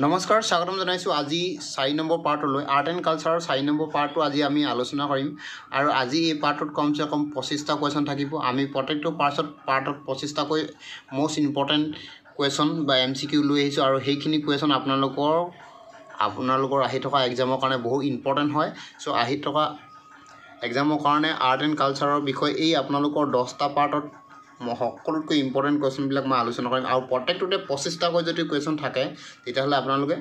নমস্কাৰ স্বাগতম জনাইছোঁ আজি 4 নম্বৰ পাৰ্টলৈ আৰ্ট এণ্ড কালচাৰৰ 4 নম্বৰ পাৰ্টটো আজি আমি আলোচনা কৰিম আৰু আজি এই পাৰ্টত কমসে কম 25টা কোৱেশ্যন থাকিব আমি প্ৰত্যেকটো পাৰ্টত 25টাকৈ মোষ্ট ইম্পৰ্টেণ্ট কোৱেশ্যন বা এমচিকিউ লৈ আহিছোঁ আৰু সেইখিনি কোৱেশ্যন আপোনালোকৰ আহি থকা এক্সামৰ কাৰণে বহুত ইম্পৰ্টেণ্ট হয় সো আহি থকা এক্সামৰ কাৰণে আৰ্ট এণ্ড কালচাৰৰ বিষয়ে এই আপোনালোকৰ 10টা পাৰ্টত সকলোতকৈ ইম্পৰ্টেণ্ট কোৱেশ্যনবিলাক মই আলোচনা কৰিম আৰু প্ৰত্যেকটোতে 25টাকৈ যদি কোৱেশ্যন থাকে তেতিয়াহ'লে আপোনালোকে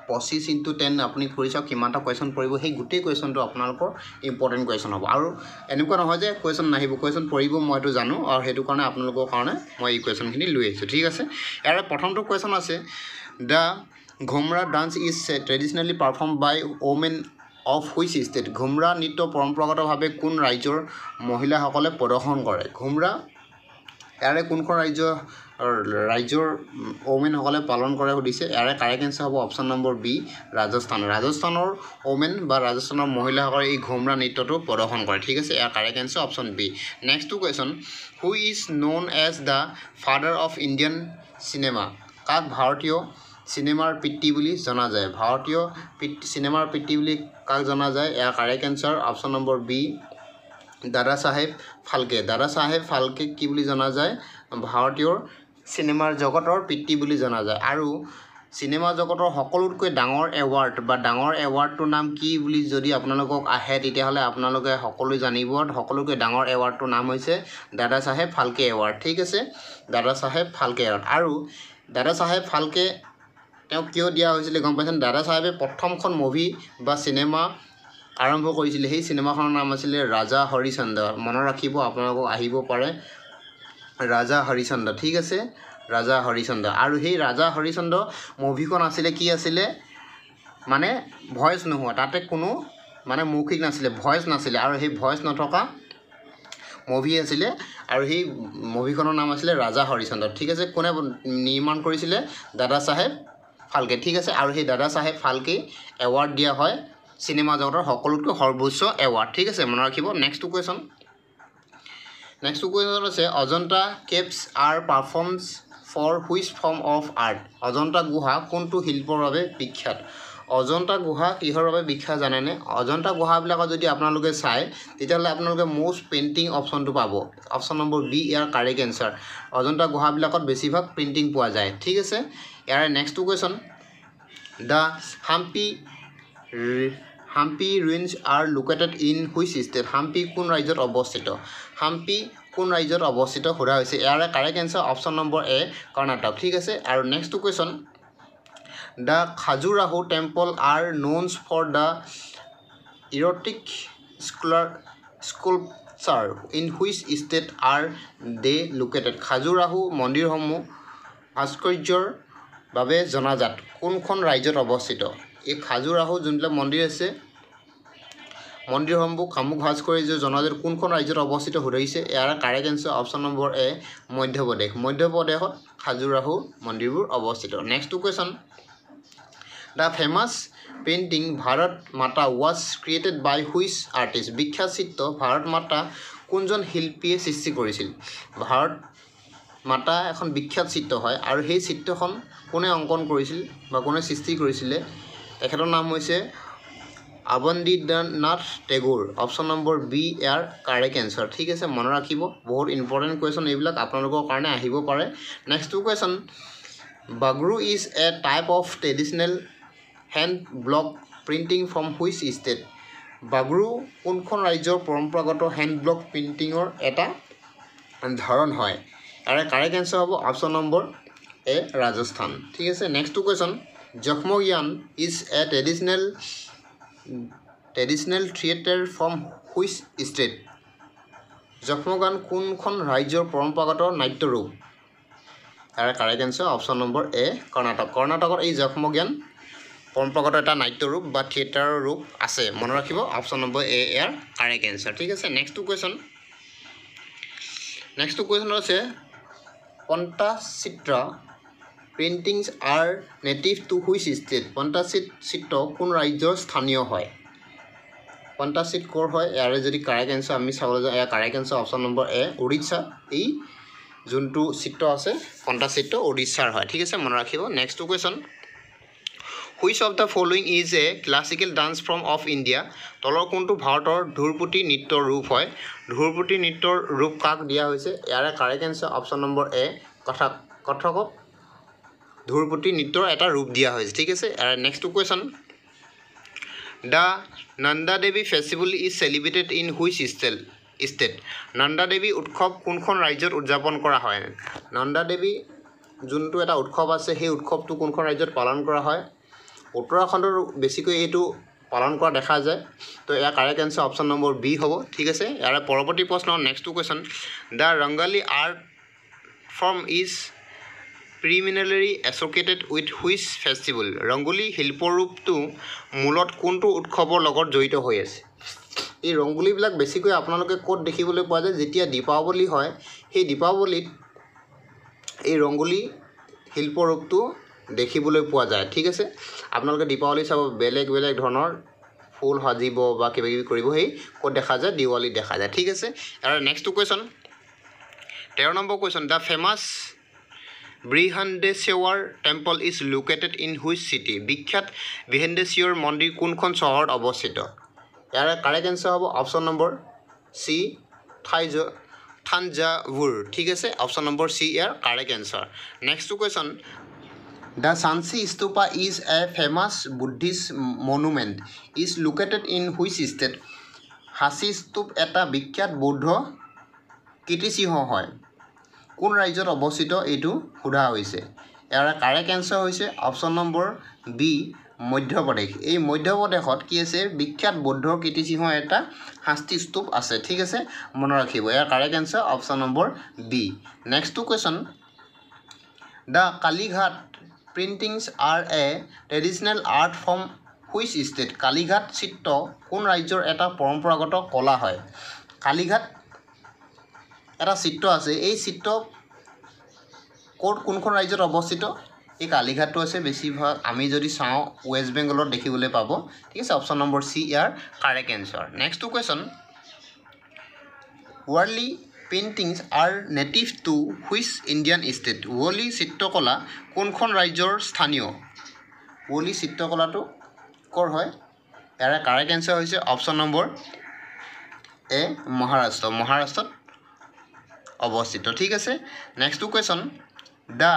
25 × 10 আপুনি কৰি চাওক কিমানটা কোৱেশ্যন পৰিব সেই গোটেই কোৱেশ্যনটো আপোনালোকৰ ইম্পৰ্টেণ্ট কোৱেশ্যন হ'ব আৰু এনেকুৱা নহয় যে কোৱেশ্যন নাহিব কোৱেশ্যন পৰিব মই এইটো জানো আৰু সেইটো কাৰণে আপোনালোকৰ কাৰণে মই এই কোৱেশ্যনখিনি লৈ আহিছোঁ ঠিক আছে ইয়াৰ প্ৰথমটো কোৱেশ্যন আছে the Ghoomar dance is traditionally perform by women of which state Ghoomar নৃত্য পৰম্পৰাগতভাৱে কোন ৰাজ্যৰ মহিলাসকলে প্ৰদৰ্শন কৰে ঘুমৰা ইয়াৰে কোনখন ৰাজ্যৰ ওমেনসকলে পালন কৰে সুধিছে ইয়াৰে কাৰেক্ট এনচাৰ হ'ব অপশ্যন নম্বৰ বি ৰাজস্থানৰ ওমেন বা ৰাজস্থানৰ মহিলাসকলে এই ঘুমৰা নৃত্যটো প্ৰদৰ্শন কৰে ঠিক আছে ইয়াৰ কাৰেক্ট এনচাৰ অপশ্যন বি নেক্সটটো question who is known as the father of Indian cinema কাক ভাৰতীয় চিনেমাৰ পিতৃ বুলি জনা যায় ভাৰতীয় চিনেমাৰ পিতৃ বুলি কাক জনা যায় ইয়াৰ correct answer option number B Dada Saheb Phalke কি বুলি জনা যায় ভাৰতীয় চিনেমাৰ জগতৰ পিতৃ বুলি জনা যায় আৰু চিনেমা জগতৰ সকলোতকৈ ডাঙৰ এৱাৰ্ডটোৰ নাম কি বুলি যদি আপোনালোকক আহে তেতিয়াহ'লে আপোনালোকে সকলোৱে জানিব সকলোতকৈ ডাঙৰ এৱাৰ্ডটোৰ নাম হৈছে দাদা চাহেব ফাল্কে এৱাৰ্ড ঠিক আছে দাদা চাহেব ফাল্কে এৱাৰ্ড আৰু দাদা চাহেব ফাল্কে তেওঁক কিয় দিয়া হৈছিলে গম পাইছেনে দাদা চাহেবে প্ৰথমখন মুভি বা চিনেমা আৰম্ভ কৰিছিলে সেই চিনেমাখনৰ নাম আছিলে ৰাজা হৰিচন্দ্ৰ মনত ৰাখিব আপোনালোকক আহিব পাৰে ৰাজা হৰিচন্দ্ৰ ঠিক আছে ৰাজা হৰিচন্দ্ৰ আৰু সেই ৰাজা হৰিচন্দ্ৰ মুভিখন আছিলে কি আছিলে মানে ভয়েস নোহোৱা তাতে কোনো মানে মৌখিক নাছিলে ভয়েস নাছিলে আৰু সেই ভয়েস নথকা মুভি আছিলে আৰু সেই মুভিখনৰ নাম আছিলে ৰাজা হৰিচন্দ্ৰ ঠিক আছে কোনে নিৰ্মাণ কৰিছিলে দাদা চাহেব ফাল্কে ঠিক আছে আৰু সেই দাদা চাহেব ফাল্কে এৱাৰ্ড দিয়া হয় চিনেমা জগতৰ সকলোতকৈ সৰ্বোচ্চ এৱাৰ্ড ঠিক আছে মনত ৰাখিব নেক্সটটো কুৱেশ্যন আছে Ajanta caves are performs for which form of art Ajanta গুহা কোনটো শিল্পৰ বাবে বিখ্যাত অজন্তা গুহা কিহৰ বাবে বিখ্যাত জানেনে অজন্তা গুহাবিলাকত যদি আপোনালোকে চায় তেতিয়াহ'লে আপোনালোকে মোষ্ট পেইণ্টিং অপশ্যনটো পাব অপশ্যন নম্বৰ বি ইয়াৰ কাৰেক্ট এনচাৰ অজন্তা গুহাবিলাকত বেছিভাগ প্ৰিণ্টিং পোৱা যায় ঠিক আছে ইয়াৰে নেক্সটটো question the Hampi ruins are located in which state Hampi কোন ৰাজ্যত অৱস্থিত সোধা হৈছে ইয়াৰে correct answer option number A Karnataka ঠিক আছে আৰু নেক্সটটো question the Khajuraho temple are known for the erotic sculpture in which state are they located Khajuraho মন্দিৰসমূহ ভাস্কৰ্যৰ বাবে জনাজাত কোনখন ৰাজ্যত অৱস্থিত এই খাজুৰাহো যোনবিলাক মন্দিৰ আছে মন্দিৰসমূহ কামুক ভাস্কৰ্য জনাজাত কোনখন ৰাজ্যত অৱস্থিত সুধিছে ইয়াৰ correct answer option number A মধ্যপ্ৰদেশত খাজুৰাহো মন্দিৰবোৰ অৱস্থিত নেক্সটটো question the famous painting Bharat Mata was created by which artist বিখ্যাত চিত্ৰ ভাৰত মাতা কোনজন শিল্পীয়ে সৃষ্টি কৰিছিল ভাৰত মাতা এখন বিখ্যাত চিত্ৰ হয় আৰু সেই চিত্ৰখন কোনে অংকন কৰিছিল বা কোনে সৃষ্টি কৰিছিলে তেখেতৰ নাম হৈছে Abanindranath Tagore option number B ইয়াৰ কাৰেক্ট এনচাৰ ঠিক আছে মনত ৰাখিব বহুত ইম্পৰ্টেণ্ট কুৱেশ্যন এইবিলাক আপোনালোকৰ কাৰণে আহিব পাৰে নেক্সটটো question Bagru is a type of traditional hand block printing from which state Bagru কোনখন ৰাজ্যৰ পৰম্পৰাগত হেণ্ড ব্লক প্ৰিণ্টিঙৰ এটা ধৰণ হয় ইয়াৰে কাৰেক্ট এনচাৰ হ'ব অপশ্যন নম্বৰ এ ৰাজস্থান ঠিক আছে নেক্সটটো question Yakshagana is a traditional theatre from which state Yakshagana কোনখন ৰাজ্যৰ পৰম্পৰাগত নাট্যৰূপ ইয়াৰ correct answer option number A কৰ্ণাটকত এই জখমগিয়ান পৰম্পৰাগত এটা নাট্যৰূপ বা থিয়েটাৰৰ ৰূপ আছে মনত ৰাখিব অপশ্যন নম্বৰ এ ইয়াৰ কাৰেক্ট এনচাৰ ঠিক আছে নেক্সটটো কুৱেশ্যন আছে Pattachitra paintings are native to which state Pattachitra কোন ৰাজ্যৰ স্থানীয় হয় পণ্টাচিত্ৰ ক'ৰ হয় ইয়াৰে যদি কাৰেক্ট এনচাৰ আমি চাবলৈ যাওঁ ইয়াৰ কাৰেক্ট এনচাৰ অপশ্যন নম্বৰ এ উৰিষ্যা এই যোনটো চিত্ৰ আছে পণ্টাচিত্ৰ উৰিষ্যাৰ হয় ঠিক আছে মনত ৰাখিব নেক্সটটো question which of the following is a classical dance form of India তলৰ কোনটো ভাৰতৰ ধ্ৰুপদী নৃত্যৰ ৰূপ হয় ধ্ৰুপদী নৃত্যৰ ৰূপ কাক দিয়া হৈছে ইয়াৰে correct answer option number A কথকক ধ্ৰুপদী নৃত্যৰ এটা ৰূপ দিয়া হৈছে ঠিক আছে আৰু next question the Nanda Devi festival is celebrated in which state Nanda Devi উৎসৱ কোনখন ৰাজ্যত উদযাপন কৰা হয় নন্দা দেৱী যোনটো এটা উৎসৱ আছে সেই উৎসৱটো কোনখন ৰাজ্যত পালন কৰা হয় উত্তৰাখণ্ডৰ বেছিকৈ এইটো পালন কৰা দেখা যায় তো ইয়াৰ correct answer option number B হ'ব ঠিক আছে ইয়াৰ পৰৱৰ্তী প্ৰশ্ন next question the Rangoli art form is preliminary associated with which festival Rangoli শিল্পৰূপটো মূলত কোনটো উৎসৱৰ লগত জড়িত হৈ আছে এই ৰংগলীবিলাক বেছিকৈ আপোনালোকে ক'ত দেখিবলৈ পোৱা যায় যেতিয়া দীপাৱলী হয় সেই দীপাৱলীত এই ৰংগলী শিল্পৰূপটো দেখিবলৈ পোৱা যায় ঠিক আছে আপোনালোকে দীপাৱলী চাব বেলেগ বেলেগ ধৰণৰ ফুল সাজিব বা কিবা কিবি কৰিব সেই ক'ত দেখা যায় দিৱালীত দেখা যায় ঠিক আছে আৰু next question 13 number question the famous Brihadeeswara temple is located in which city বিখ্যাত বৃহন্দেশ্বৰ মন্দিৰ কোনখন চহৰত অৱস্থিত ইয়াৰ কাৰেক্ট এনসাৰ হ'ব অপশ্যন নম্বৰ চি থাঞ্জাভুৰ ঠিক আছে অপশ্যন নম্বৰ চি ইয়াৰ correct answer next question the Sanchi Stupa is a famous Buddhist monument is located in which state সাঁচি স্তূপ এটা বিখ্যাত বৌদ্ধ কীৰ্তিচিহ্ন হয় কোন ৰাজ্যত অৱস্থিত এইটো সোধা হৈছে ইয়াৰ কাৰেক্ট এনসাৰ হৈছে অপশ্যন নম্বৰ বি মধ্যপ্ৰদেশ এই মধ্যপ্ৰদেশত কি আছে বিখ্যাত বৌদ্ধ কীৰ্তিচিহ্ন এটা সাঁচি স্তূপ আছে ঠিক আছে মনত ৰাখিব ইয়াৰ correct answer option number B next question the Kalighat printings are a traditional art form which state Kalighat চিত্ৰ কোন ৰাজ্যৰ এটা পৰম্পৰাগত কলা হয় কালীঘাট এটা চিত্ৰ আছে এই চিত্ৰ ক'ত কোনখন ৰাজ্যত অৱস্থিত এই কালীঘাটটো আছে বেছিভাগ আমি যদি চাওঁ ৱেষ্ট বেংগলত দেখিবলৈ পাব ঠিক আছে অপশ্যন নম্বৰ চি ইয়াৰ correct answer next question Warli paintings are native to which Indian state Warli চিত্ৰকলা কোনখন ৰাজ্যৰ স্থানীয় ৱৰ্লি চিত্ৰকলাটো ক'ৰ হয় ইয়াৰ কাৰেক্ট এনসাৰ হৈছে অপশ্যন নম্বৰ এ মহাৰাষ্ট্ৰত অৱস্থিত ঠিক আছে next question the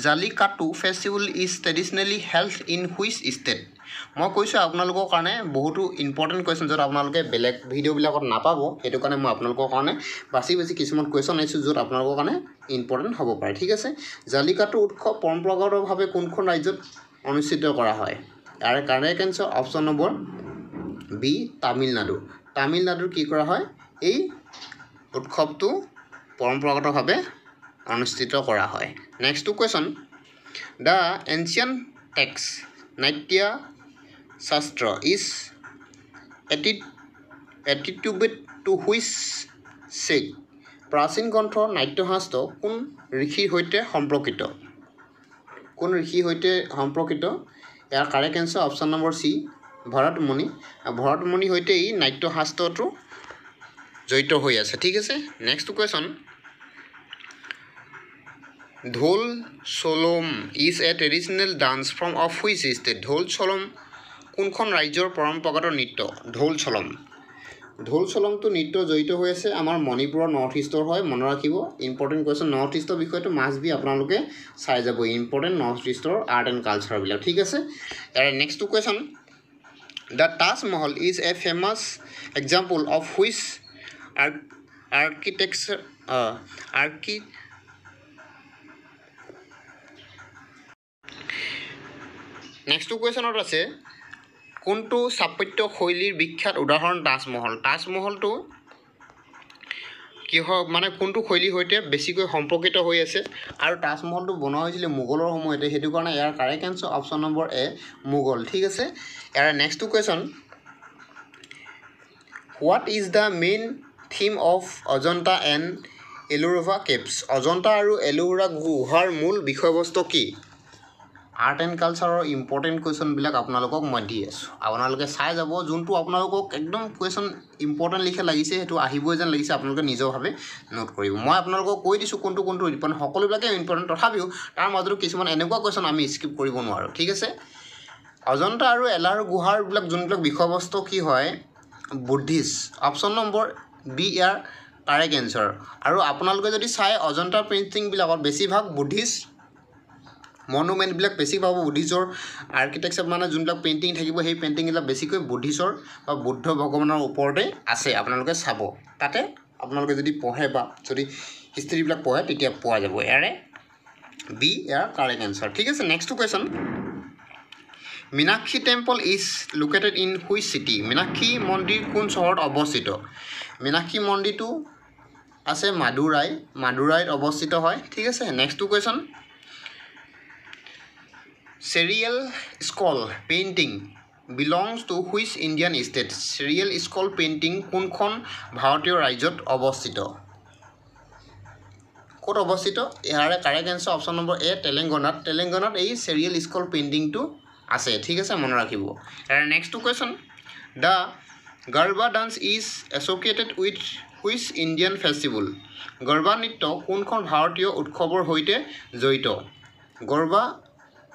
Jallikattu festival is traditionally held in which state মই কৈছোঁ আপোনালোকৰ কাৰণে বহুতো ইম্পৰ্টেণ্ট কুৱেশ্যন য'ত আপোনালোকে বেলেগ ভিডিঅ'বিলাকত নাপাব সেইটো কাৰণে মই আপোনালোকৰ কাৰণে বাছি কিছুমান কুৱেশ্যন আনিছোঁ য'ত আপোনালোকৰ কাৰণে ইম্পৰ্টেণ্ট হ'ব পাৰে ঠিক আছে জালিকাটু উৎসৱ পৰম্পৰাগতভাৱে কোনখন ৰাজ্যত অনুষ্ঠিত কৰা হয় ইয়াৰ correct answer option number B তামিলনাডুৰ কি কৰা হয় এই উৎসৱটো পৰম্পৰাগতভাৱে অনুষ্ঠিত কৰা হয় next question the ancient text Natya Shastra is attributed to which sage প্ৰাচীন গ্ৰন্থ নাট্যশাস্ত্ৰ কোন ঋষিৰ সৈতে সম্পৰ্কিত ইয়াৰ correct answer option number C ভৰতমুনিৰ সৈতে এই নাট্যশাস্ত্ৰটো জড়িত হৈ আছে ঠিক আছে next question Dhol Cholom is a traditional dance form of which state Dhol Cholom কোনখন ৰাজ্যৰ পৰম্পৰাগত নৃত্য ঢোল চলমটো নৃত্য জড়িত হৈ আছে আমাৰ মণিপুৰৰ নৰ্থ ইষ্টৰ হয় মনত ৰাখিব ইম্পৰ্টেণ্ট কুৱেশ্যন নৰ্থ ইষ্টৰ বিষয়টো মাষ্ট বি আপোনালোকে চাই যাব ইম্পৰ্টেণ্ট নৰ্থ ইষ্টৰ আৰ্ট এণ্ড কালচাৰবিলাক ঠিক আছে ইয়াৰ next question the Taj Mahal is a famous example of which architecture next কুৱেশ্যনত আছে কোনটো স্থাপত্য শৈলীৰ বিখ্যাত উদাহৰণ তাজমহলটো কিহৰ মানে কোনটো শৈলীৰ সৈতে বেছিকৈ সম্পৰ্কিত হৈ আছে আৰু তাজমহলটো বনোৱা হৈছিলে মোগলৰ সময়তে সেইটো কাৰণে ইয়াৰ correct answer option number A Mughal ঠিক আছে ইয়াৰ next question what is the main theme of Ajanta and Ellora caves Ajanta আৰু এলোৰা গুহাৰ মূল বিষয়বস্তু কি আৰ্ট এণ্ড কালচাৰৰ ইম্পৰ্টেণ্ট কুৱেশ্যনবিলাক আপোনালোকক মই দি আছোঁ আপোনালোকে চাই যাব যোনটো আপোনালোকক একদম কুৱেশ্যন ইম্পৰ্টেণ্ট লিখা লাগিছে সেইটো আহিবই যেন লাগিছে আপোনালোকে নিজৰভাৱে নোট কৰিব মই আপোনালোকক কৈ দিছোঁ কোনটো ইম্পৰ্টেণ্ট সকলোবিলাকে ইম্পৰ্টেণ্ট তথাপিও তাৰ মাজতো কিছুমান এনেকুৱা কুৱেশ্যন আমি স্কিপ কৰিব নোৱাৰোঁ ঠিক আছে অজন্তা আৰু এলাৰ গুহাৰবিলাক যোনবিলাক বিষয়বস্তু কি হয় বুদ্ধিষ্ট অপশ্যন নম্বৰ বি ইয়াৰ কাৰেক্ট এনচাৰ আৰু আপোনালোকে যদি চাই অজন্তা পেইণ্টিংবিলাকত বেছিভাগ বুদ্ধিষ্ট মনুমেণ্টবিলাক বেছি পাব বুদ্ধিষ্টৰ আৰ্কিটেক্সাৰ মানে যোনবিলাক পেইণ্টিং থাকিব সেই পেইণ্টিংবিলাক বেছিকৈ বুদ্ধিষ্টৰ বা বুদ্ধ ভগৱানৰ ওপৰতে আছে আপোনালোকে চাব তাতে আপোনালোকে যদি পঢ়ে বা যদি হিষ্ট্ৰীবিলাক পঢ়ে তেতিয়া পোৱা যাব ইয়াৰে বি ইয়াৰ কাৰেক্ট এনচাৰ ঠিক আছে next question Meenakshi temple is located in which city Meenakshi মন্দিৰ কোন চহৰত অৱস্থিত মীনাক্ষী মন্দিৰটো আছে মাদুৰাইত অৱস্থিত হয় ঠিক আছে next question Serial skull painting belongs to which Indian state? Serial skull painting কোনখন ভাৰতীয় ৰাজ্যত অৱস্থিত ক'ত অৱস্থিত ইয়াৰে কাৰেক্ট এনচাৰ অপশ্যন নম্বৰ এ তেলেংগানাত এই serial skull পেইণ্টিংটো আছে ঠিক আছে মনত ৰাখিব ইয়াৰে next question the Garba dance is associated with which Indian festival Garba নৃত্য কোনখন ভাৰতীয় উৎসৱৰ সৈতে জড়িত গৰবা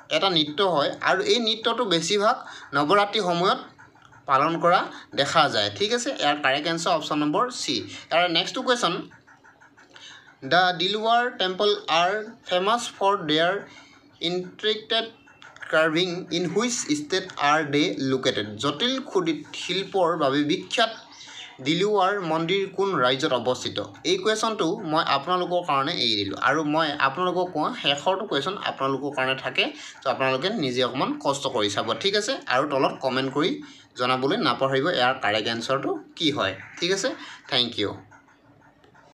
এটা নৃত্য হয় আৰু এই নৃত্যটো বেছিভাগ নৱৰাত্ৰি সময়ত পালন কৰা দেখা যায় ঠিক আছে ইয়াৰ correct answer option number C ইয়াৰ next question the Dilwara temple are famous for their intricate carving in which state are they located জটিল খোদিত শিল্পৰ বাবে বিখ্যাত দিলৱাৰ মন্দিৰ কোন ৰাজ্যত অৱস্থিত এই কুৱেশ্যনটো মই আপোনালোকৰ কাৰণে এৰি দিলোঁ আৰু মই আপোনালোকক কোৱা শেষৰটো কুৱেশ্যন আপোনালোকৰ কাৰণে থাকে তো আপোনালোকে নিজে অকণমান কষ্ট কৰি চাব ঠিক আছে আৰু তলত কমেণ্ট কৰি জনাবলৈ নাপাহৰিব ইয়াৰ কাৰেক্ট এনচাৰটো কি হয় ঠিক আছে থেংক ইউ